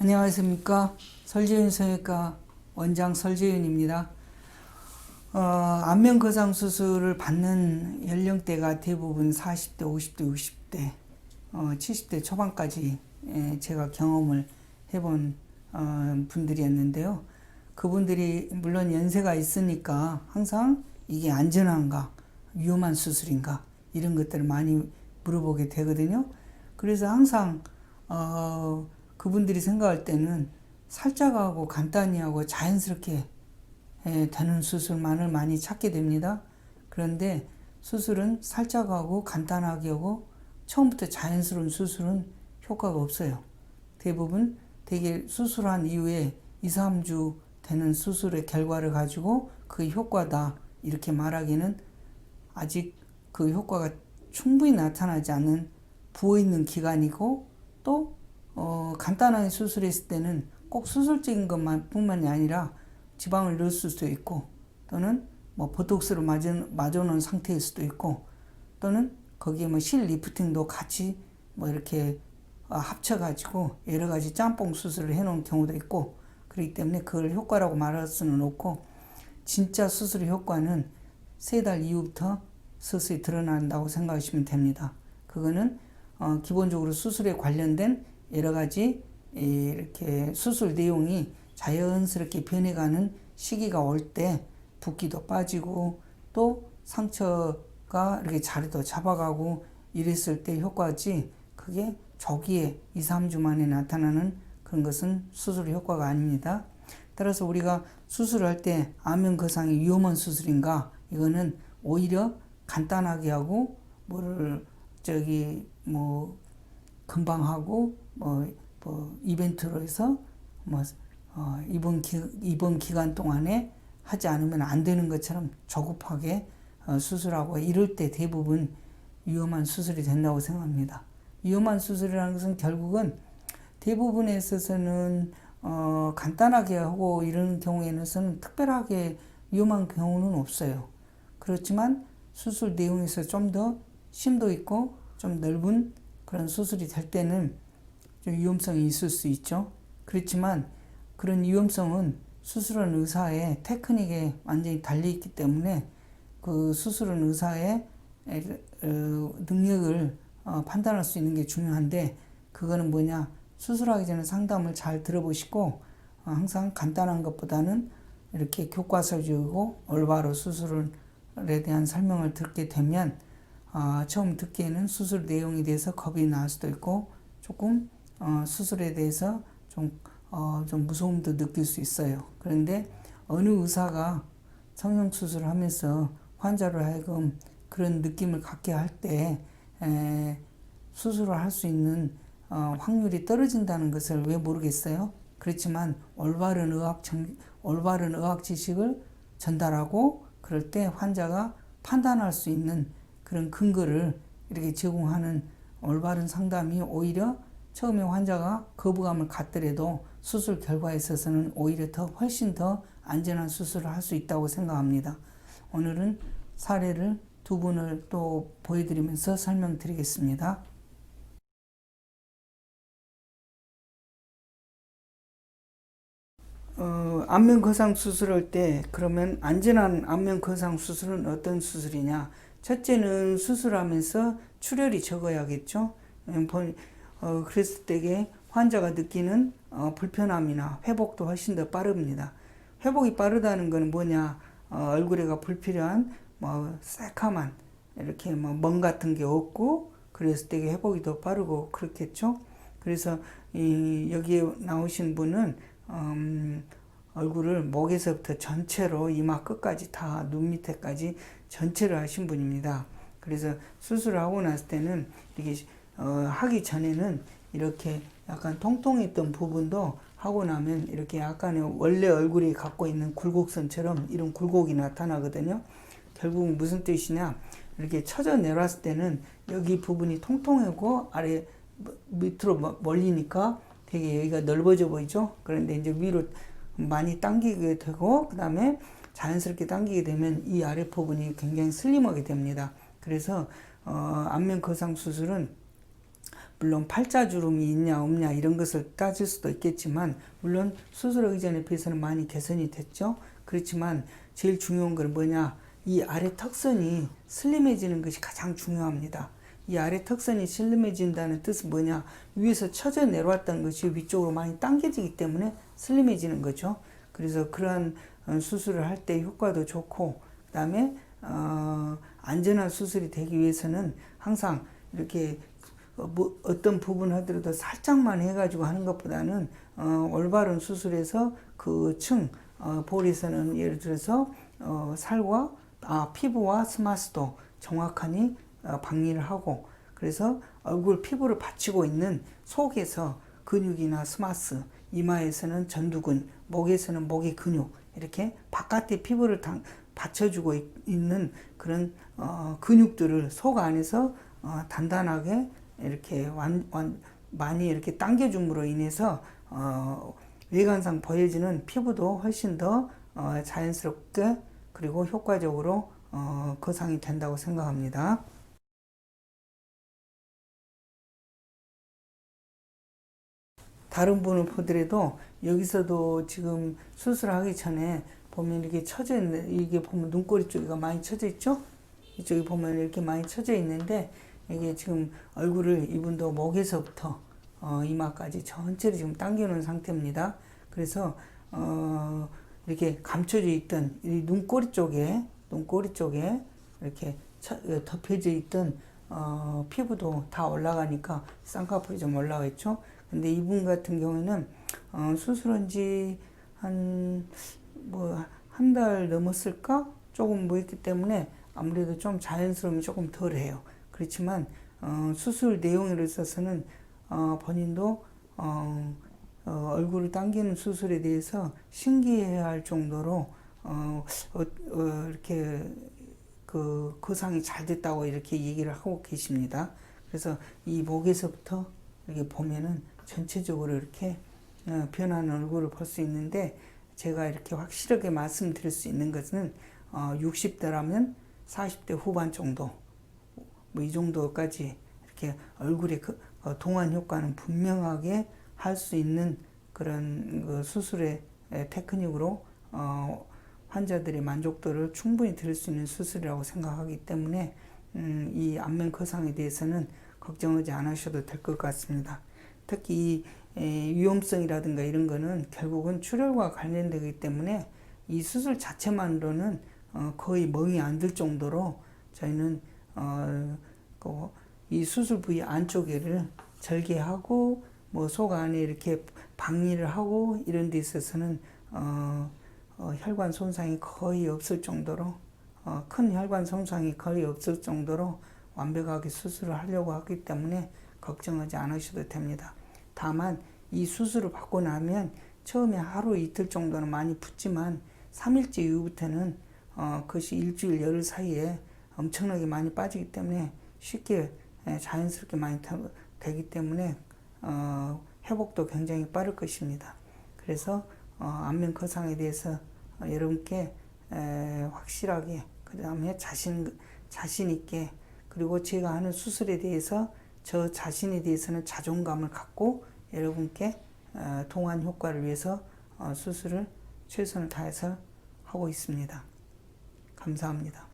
안녕하십니까. 설재윤 성형외과 원장 설재윤입니다. 안면 거상 수술을 받는 연령대가 대부분 40대, 50대, 60대, 70대 초반까지 제가 경험을 해본 분들이었는데요. 그분들이 물론 연세가 있으니까 항상 이게 안전한가, 위험한 수술인가 이런 것들을 많이 물어보게 되거든요. 그래서 항상 그분들이 생각할 때는 살짝 하고 간단히 하고 자연스럽게 되는 수술만을 많이 찾게 됩니다. 그런데 수술은 살짝 하고 간단하게 하고 처음부터 자연스러운 수술은 효과가 없어요. 대부분 되게 수술한 이후에 2, 3주 되는 수술의 결과를 가지고 그 효과다 이렇게 말하기는 아직 그 효과가 충분히 나타나지 않는 부어있는 기간이고 또 간단하게 수술했을 때는 꼭 수술적인 것만 뿐만이 아니라 지방을 넣을 수도 있고 또는 뭐 보톡스를 맞아놓은 상태일 수도 있고 또는 거기에 뭐 실 리프팅도 같이 뭐 이렇게 합쳐가지고 여러 가지 짬뽕 수술을 해놓은 경우도 있고 그렇기 때문에 그걸 효과라고 말할 수는 없고 진짜 수술의 효과는 3달 이후부터 서서히 드러난다고 생각하시면 됩니다. 그거는 기본적으로 수술에 관련된 여러 가지 이렇게 수술 내용이 자연스럽게 변해가는 시기가 올 때 붓기도 빠지고 또 상처가 이렇게 자리도 잡아가고 이랬을 때 효과지 그게 조기에 2, 3주 만에 나타나는 그런 것은 수술 효과가 아닙니다. 따라서 우리가 수술할 때 안면 거상이 위험한 수술인가 이거는 오히려 간단하게 하고 뭐를 금방 하고 이벤트로 해서 이번 기간 동안에 하지 않으면 안 되는 것처럼 조급하게 수술하고 이럴 때 대부분 위험한 수술이 된다고 생각합니다. 위험한 수술이라는 것은 결국은 대부분에 있어서는 간단하게 하고 이런 경우에는 특별하게 위험한 경우는 없어요. 그렇지만 수술 내용에서 좀 더 심도 있고 좀 넓은 그런 수술이 될 때는 좀 위험성이 있을 수 있죠. 그렇지만 그런 위험성은 수술한 의사의 테크닉에 완전히 달려있기 때문에 그 수술한 의사의 능력을 판단할 수 있는 게 중요한데 그거는 뭐냐 수술하기 전에 상담을 잘 들어보시고 항상 간단한 것보다는 이렇게 교과서 주고 올바로 수술에 대한 설명을 듣게 되면 처음 듣기에는 수술 내용에 대해서 겁이 날 수도 있고 조금 수술에 대해서 좀 무서움도 느낄 수 있어요. 그런데 어느 의사가 성형수술을 하면서 환자를 하여금 그런 느낌을 갖게 할 때 수술을 할 수 있는 확률이 떨어진다는 것을 왜 모르겠어요. 그렇지만 올바른 의학 지식을 전달하고 그럴 때 환자가 판단할 수 있는 그런 근거를 이렇게 제공하는 올바른 상담이 오히려 처음에 환자가 거부감을 갖더라도 수술 결과에 있어서는 오히려 훨씬 더 안전한 수술을 할 수 있다고 생각합니다. 오늘은 사례를 2분을 또 보여드리면서 설명드리겠습니다. 안면 거상 수술할 때 그러면 안전한 안면 거상 수술은 어떤 수술이냐? 첫째는 수술하면서 출혈이 적어야겠죠. 그랬을 때에 환자가 느끼는 불편함이나 회복도 훨씬 더 빠릅니다. 회복이 빠르다는 것은 뭐냐? 얼굴에가 불필요한 새카만 이렇게 멍 같은 게 없고 그랬을 때 회복이 더 빠르고 그렇겠죠. 그래서 여기에 나오신 분은 얼굴을 목에서부터 전체로 이마 끝까지 다 눈 밑에까지 전체를 하신 분입니다. 그래서 수술을 하고 났을 때는 이렇게 하기 전에는 이렇게 약간 통통했던 부분도 하고 나면 이렇게 약간의 원래 얼굴이 갖고 있는 굴곡선처럼 이런 굴곡이 나타나거든요. 결국은 무슨 뜻이냐? 이렇게 쳐져 내려왔을 때는 여기 부분이 통통하고 아래 밑으로 몰리니까 되게 여기가 넓어져 보이죠? 그런데 이제 위로 많이 당기게 되고 그 다음에 자연스럽게 당기게 되면 이 아래 부분이 굉장히 슬림하게 됩니다. 그래서 안면 거상 수술은 물론 팔자주름이 있냐 없냐 이런 것을 따질 수도 있겠지만 물론 수술하기 전에 비해서는 많이 개선이 됐죠. 그렇지만 제일 중요한 건 뭐냐, 이 아래 턱선이 슬림해지는 것이 가장 중요합니다. 이 아래 턱선이 슬림해진다는 뜻은 뭐냐, 위에서 처져 내려왔던 것이 위쪽으로 많이 당겨지기 때문에 슬림해지는 거죠. 그래서 그러한 수술을 할 때 효과도 좋고, 그 다음에 안전한 수술이 되기 위해서는 항상 이렇게 뭐 어떤 부분 하더라도 살짝만 해가지고 하는 것보다는 올바른 수술에서 그 볼에서는 예를 들어서 살과 피부와 스마스도 정확하니 박리를 하고, 그래서 얼굴 피부를 받치고 있는 속에서 근육이나 스마스, 이마에서는 전두근, 목에서는 목의 근육, 이렇게 바깥에 피부를 받쳐주고 있는 그런 근육들을 속 안에서 단단하게 이렇게 많이 이렇게 당겨줌으로 인해서 외관상 보여지는 피부도 훨씬 더 자연스럽게 그리고 효과적으로 거상이 된다고 생각합니다. 다른 분을 보더라도 여기서도 지금 수술하기 전에 보면 이렇게 처져 있는, 이게 보면 눈꼬리 쪽이 많이 처져 있죠? 이쪽에 보면 이렇게 많이 처져 있는데, 이게 지금 얼굴을 이분도 목에서부터 이마까지 전체를 지금 당겨놓은 상태입니다. 그래서 이렇게 감춰져 있던 이 눈꼬리 쪽에 이렇게 덮여져 있던 피부도 다 올라가니까 쌍꺼풀이 좀 올라가 있죠. 근데 이분 같은 경우에는 수술한 지 한 달 넘었을까? 조금 했기 때문에 아무래도 좀 자연스러움이 조금 덜해요. 그렇지만 수술 내용에 있어서는 본인도 얼굴을 당기는 수술에 대해서 신기해할 정도로 이렇게 그 거상이 잘 됐다고 이렇게 얘기를 하고 계십니다. 그래서 이 목에서부터 이렇게 보면은 전체적으로 이렇게 변하는 얼굴을 볼 수 있는데, 제가 이렇게 확실하게 말씀드릴 수 있는 것은 60대라면 40대 후반 정도, 뭐 이 정도까지 이렇게 얼굴의 동안 효과는 분명하게 할 수 있는 그런 그 수술의 테크닉으로 환자들의 만족도를 충분히 드릴 수 있는 수술이라고 생각하기 때문에 이 안면 거상에 대해서는 걱정하지 않으셔도 될 것 같습니다. 특히 위험성이라든가 이런 거는 결국은 출혈과 관련되기 때문에 이 수술 자체만으로는 거의 멍이 안 들 정도로 저희는 이 수술 부위 안쪽에를 절개하고 뭐 속 안에 이렇게 박리를 하고 이런 데 있어서는 혈관 손상이 거의 없을 정도로 큰 혈관 손상이 거의 없을 정도로 완벽하게 수술을 하려고 하기 때문에 걱정하지 않으셔도 됩니다. 다만 이 수술을 받고 나면 처음에 하루 이틀 정도는 많이 붓지만 3일째 이후부터는 그것이 일주일 열흘 사이에 엄청나게 많이 빠지기 때문에 쉽게 자연스럽게 많이 되기 때문에 회복도 굉장히 빠를 것입니다. 그래서 안면 거상에 대해서 여러분께 확실하게, 그 다음에 자신 있게, 그리고 제가 하는 수술에 대해서 저 자신에 대해서는 자존감을 갖고 여러분께 동안 효과를 위해서 수술을 최선을 다해서 하고 있습니다. 감사합니다.